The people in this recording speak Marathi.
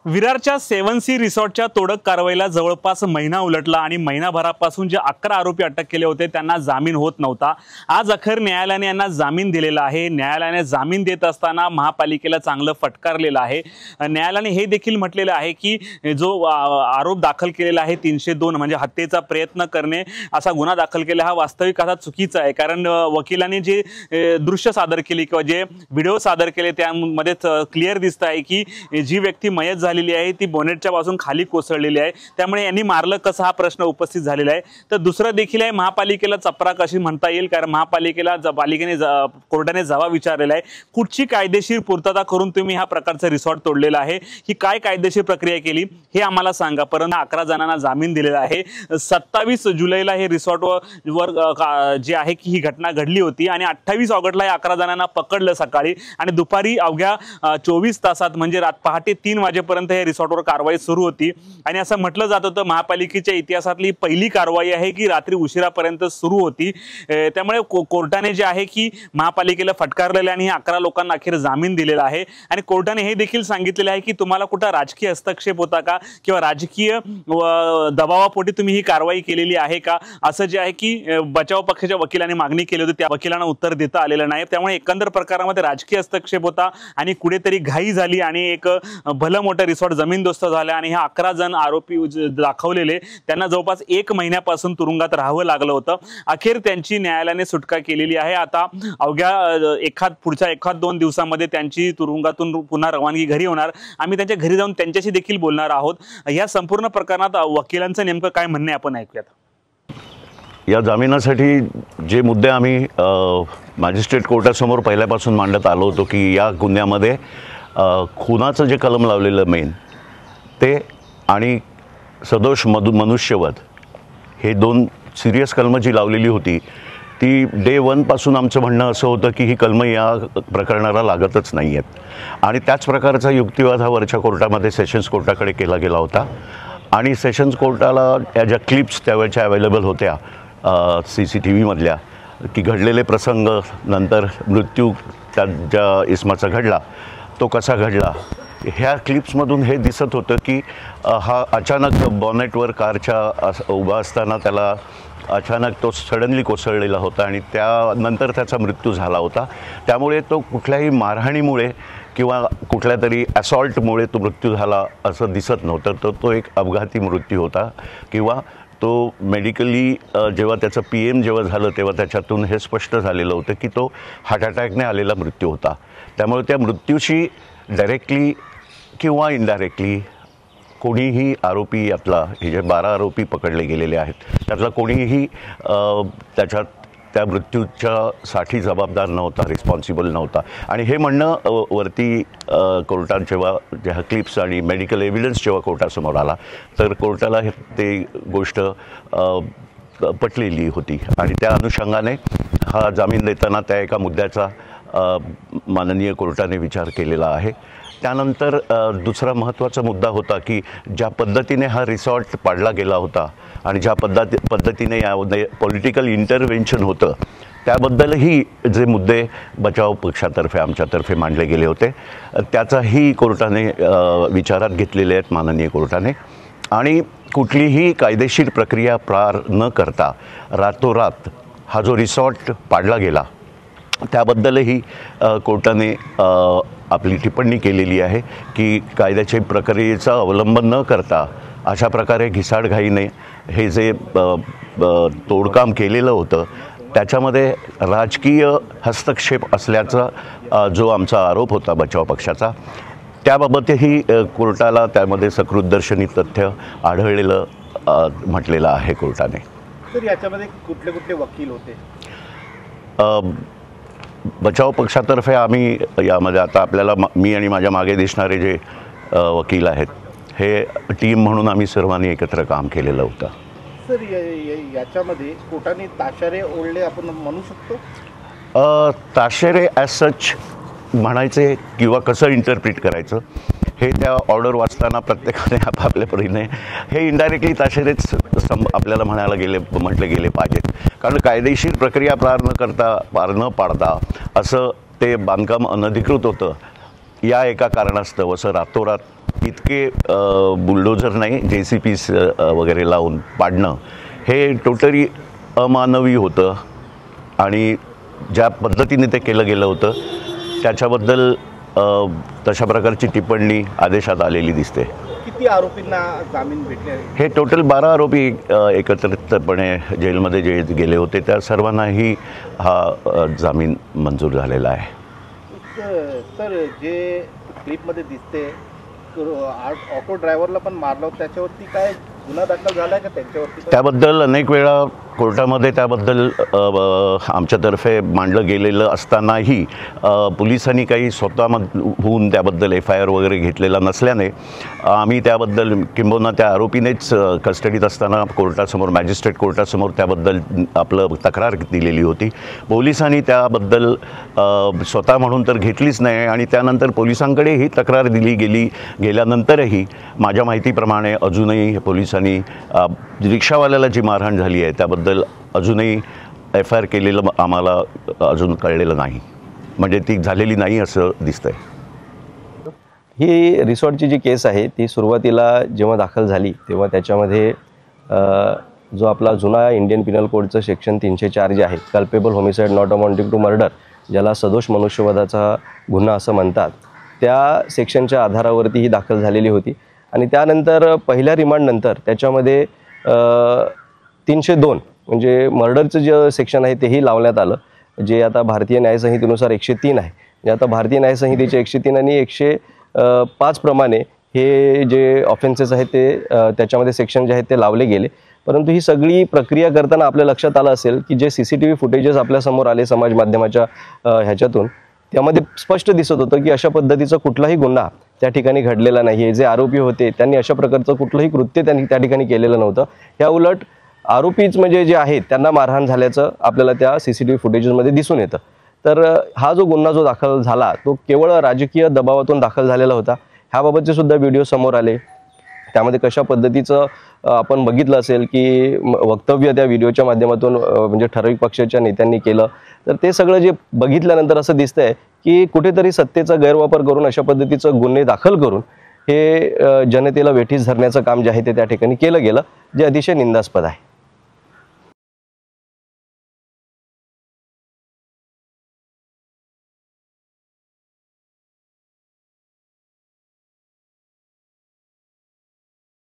विरारच्या 7C रिसॉर्टच्या तोडक कारवाईला जवळपास महिना उलटला आणि महिनाभरापासून जे 11 आरोपी अटक केले होते त्यांना जामीन होत नव्हता। आज अखेर न्यायालयाने यांना जामीन दिलेला आहे। न्यायालयाने जामीन देत असताना महापालिकेला चांगलं फटकारलेलं आहे। न्यायालयाने हे देखील म्हटलेलं आहे की जो आरोप दाखल केलेला आहे 302 म्हणजे हत्येचा प्रयत्न करणे असा गुन्हा दाखल केला हा वास्तविक असा चुकीचा आहे। कारण वकिलांनी जे दृश्य सादर केली किंवा जे व्हिडिओ सादर केले त्यामध्ये क्लिअर दिसत आहे की जी व्यक्ती मयत झालेली आहे ती बोनेटच्या पासून खाली कोसळलेली आहे। त्यामुळे यांनी मारलं कसं हा प्रश्न उपस्थित झालेला आहे। तर दुसरं देखील आहे महापालिकेला चपराक अशी म्हणता येईल, कारण महापालिकेला कोर्टाने जबाब विचारलेला आहे कुठची कायदेशीर पूर्तता करून तुम्ही हा प्रकारचा रिसॉर्ट तोडलेला आहे, ही काय कायदेशीर प्रक्रिया केली हे आम्हाला सांगा। परंतु 11 जणांना जामीन दिलेला आहे। 27 जुलैला हे रिसॉर्टवर जे आहे की ही घटना घडली होती आणि 28 ऑगस्टला या 11 जणांना पकडलं सकाळी आणि दुपारी अवघ्या 24 तासात म्हणजे पहाटे 3 वाजेपर्यंत हे रिसॉर्टवर कारवाई सुरू होती। आणि असं म्हटलं जात होतं महापालिकेच्या इतिहासातली पहिली कारवाई आहे की रात्री उशिरापर्यंत सुरू होती। त्यामुळे कोर्टाने जे आहे की महापालिकेला फटकारलेले आणि 11 लोकांना अखेर जामीन दिलेला आहे। आणि कोर्टाने हे देखील सांगितलेले आहे की तुम्हाला कुठं राजकीय हस्तक्षेप होता का किंवा राजकीय दबावापोटी तुम्ही ही कारवाई केलेली आहे का, असं जे आहे की बचाव पक्षाच्या वकिलांनी मागणी केली होती त्या वकिलांना उत्तर देता आलेलं नाही। त्यामुळे एकंदर प्रकारामध्ये राजकीय हस्तक्षेप होता आणि कुठेतरी घाई झाली आणि एक भलं मोठं रिसॉर्ट जमीनदोस्त झालं आणि हे 11 जण आरोपी दाखवलेले त्यांना जवळपास 1 महिन्यापासून तुरुंगात राहावं लागलं होतं। अखेर त्यांची न्यायालयाने सुटका केलेली आहे। आता अवघ्या पुढच्या 1-2 दिवसांमध्ये त्यांची तुरुंगातून पुन्हा रवानगी घरी होणार। आम्ही त्यांच्या घरी जाऊन त्यांच्याशी देखील बोलणार आहोत। या संपूर्ण प्रकरणात वकिलांचं नेमकं काय म्हणणे आपण ऐकूयात। या जामिनासाठी जे मुद्दे आम्ही मॅजिस्ट्रेट कोर्टासमोर पहिल्यापासून मांडत आलो होतो की या गुन्ह्यामध्ये खुनाचं जे कलम लावलेलं मेन ते आणि सदोष मनुष्यवध हे 2 सिरियस कलमं जी लावलेली होती ती डे 1 पासून आमचं म्हणणं असं होतं की ही कलमं या प्रकरणाला लागतच नाही आहेत। आणि त्याच प्रकारचा युक्तिवाद हा वरच्या कोर्टामध्ये सेशन्स कोर्टाकडे केला गेला होता। आणि सेशन्स कोर्टाला या ज्या क्लिप्स त्यावेळच्या अवेलेबल होत्या CCTV मधल्या की घडलेले प्रसंग नंतर मृत्यू त्या ज्या इसमाचा घडला तो कसा घडला ह्या क्लिप्समधून हे दिसत होतं की हा अचानक बॉनेटवर कारच्या उभा असताना त्याला अचानक तो सडनली कोसळलेला होता आणि त्यानंतर त्याचा मृत्यू झाला होता। त्यामुळे तो कुठल्याही मारहाणीमुळे किंवा कुठल्या तरी असॉल्टमुळे तो मृत्यू झाला असं दिसत नव्हतं। तर तो एक अपघाती मृत्यू होता किंवा तो मेडिकली जेव्हा त्याचं PM जेव्हा झालं तेव्हा त्याच्यातून हे स्पष्ट झालेलं होतं की तो हार्ट अटॅकने आलेला मृत्यू होता। त्यामुळे त्या मृत्यूशी डायरेक्टली किंवा इनडायरेक्टली कोणीही आरोपी यातला हे जे 12 आरोपी पकडले गेलेले आहेत त्यातला कोणीही त्या मृत्यूच्यासाठी जबाबदार नव्हता, रिस्पॉन्सिबल नव्हता। आणि हे म्हणणं वरती कोर्टात जेव्हा ह्या क्लिप्स आणि मेडिकल एव्हिडन्स जेव्हा कोर्टासमोर आला तर कोर्टाला ते गोष्ट पटलेली होती आणि त्या अनुषंगाने हा जामीन देताना त्या एका मुद्द्याचा माननीय कोर्टाने विचार केलेला आहे। त्यानंतर दुसरा महत्त्वाचा मुद्दा होता की ज्या पद्धतीने हा रिसॉर्ट पाडला गेला होता आणि ज्या पद्धतीने यामध्ये पॉलिटिकल इंटरव्हेन्शन होतं त्याबद्दलही जे मुद्दे बचाव पक्षातर्फे आमच्यातर्फे मांडले गेले होते त्याचाही कोर्टाने विचारात घेतलेले आहेत माननीय कोर्टाने। आणि कुठलीही कायदेशीर प्रक्रिया पार न करता रातोरात हा जो रिसॉर्ट पाडला गेला त्याबद्दलही कोर्टाने आपली टिप्पणी केलेली आहे की कायद्याच्या प्रक्रियेचा अवलंब न करता अशा प्रकारे घिसाडघाईने हे जे तोडकाम केलेलं होतं त्याच्यामध्ये राजकीय हस्तक्षेप असल्याचा जो आमचा आरोप होता बचाव पक्षाचा त्याबाबतही कोर्टाला त्यामध्ये सकृतदर्शनी तथ्य आढळलेलं म्हटलेलं आहे कोर्टाने। तर याच्यामध्ये कुठले कुठले वकील होते? बचाव पक्षातर्फे आम्ही यामध्ये आता आपल्याला मी आणि माझ्या मागे दिसणारे जे वकील आहेत हे टीम म्हणून आम्ही सर्वांनी एकत्र काम केलेलं होतं। सर याच्यामध्ये कोर्टाने ताशेरे ओढले आपण म्हणू शकतो? ताशेरे ॲज सच म्हणायचे किंवा कसं इंटरप्रिट करायचं हे त्या ऑर्डर वाचताना प्रत्येकाने आपापल्या परीने हे इनडायरेक्टली ताशेरेच आपल्याला म्हटले गेले पाहिजेत। कारण कायदेशीर प्रक्रिया पार न पाडता असं ते बांधकाम अनधिकृत होतं या एका कारणास्तव असं रातोरात ही इतके बुलडोझर नाही, JCPs वगैरे लावून पाडणं हे टोटली अमानवी होतं आणि ज्या पद्धतीने ते केलं गेलं होतं त्याच्याबद्दल तशा प्रकारची टिप्पणी आदेशात आलेली दिसते. किती आरोपींना जामीन भेटले? हे टोटल 12 आरोपी एकत्रितपणे जेलमध्ये जे गेले होते त्या सर्वांनाही हा जामीन मंजूर झालेला आहे. सर, जे क्लिपमध्ये दिसते ऑटो ड्रायव्हरला पण मारलं, त्याच्यावरती काय गुन्हा दाखल झाला का त्यांच्यावरती? त्याबद्दल अनेक वेळा कोर्टामध्ये त्याबद्दल आमच्यातर्फे मांडलं गेलेलं असतानाही पोलिसांनी काही स्वतःहून त्याबद्दल FIR वगैरे घेतलेला नसल्याने आम्ही त्याबद्दल किंबहुना त्या आरोपीनेच कस्टडीत असताना कोर्टासमोर मॅजिस्ट्रेट कोर्टासमोर त्याबद्दल आपलं तक्रार दिलेली होती. पोलिसांनी त्याबद्दल स्वतः म्हणून तर घेतलीच नाही आणि त्यानंतर पोलिसांकडे ही तक्रार दिली गेल्यानंतरही माझ्या माहितीप्रमाणे अजूनही पोलिसांनी रिक्षावाल्याला जी मारहाण झाली आहे त्याबद्दल अजूनही FIR केलेलं आम्हाला अजून कळलेलं नाही, म्हणजे ती झालेली नाही असं दिसतंय. ही रिसॉर्टची जी केस आहे ती सुरुवातीला जेव्हा दाखल झाली तेव्हा त्याच्यामध्ये जो आपला जुना इंडियन पिनल कोडचं सेक्शन 304 जे आहे, culpable homicide not amounting to murder, ज्याला सदोष मनुष्यवधाचा गुन्हा असं म्हणतात, त्या सेक्शनच्या आधारावरती ही दाखल झालेली होती. आणि त्यानंतर पहिल्या रिमांडनंतर त्याच्यामध्ये 302 म्हणजे मर्डरचं जे सेक्शन आहे तेही लावण्यात आलं, जे आता भारतीय न्यायसंहितेनुसार 103 आहे. म्हणजे आता भारतीय न्यायसंहितेचे 103 आणि 105 प्रमाणे हे जे ऑफेन्सेस आहेत ते त्याच्यामध्ये सेक्शन जे आहेत ते लावले गेले. परंतु ही सगळी प्रक्रिया करताना आपल्या लक्षात आलं असेल की जे CCTV फुटेजेस आपल्यासमोर आले समाज माध्यमाच्या ह्याच्यातून, त्यामध्ये स्पष्ट दिसत होतं की अशा पद्धतीचा कुठलाही गुन्हा त्या ठिकाणी घडलेला नाही आहे. जे आरोपी होते त्यांनी अशा प्रकारचं कुठलंही कृत्य त्यांनी त्या ठिकाणी केलेलं नव्हतं. ह्या उलट आरोपीच म्हणजे जे आहेत त्यांना मारहाण झाल्याचं आपल्याला त्या CCTV फुटेजेसमध्ये दिसून येतं. तर हा जो गुन्हा जो दाखल झाला तो केवळ राजकीय दबावातून दाखल झालेला होता. ह्याबाबतचे सुद्धा व्हिडिओ समोर आले. त्यामध्ये कशा पद्धतीचं आपण बघितलं असेल की वक्तव्य त्या व्हिडिओच्या माध्यमातून म्हणजे ठराविक पक्षाच्या नेत्यांनी केलं. तर ते सगळं जे बघितल्यानंतर असं दिसतंय की कुठेतरी सत्तेचा गैरवापर करून अशा पद्धतीचं गुन्हे दाखल करून हे जनतेला वेठीस धरण्याचं काम जे आहे ते त्या ठिकाणी केलं गेलं, जे अतिशय निंदास्पद आहे.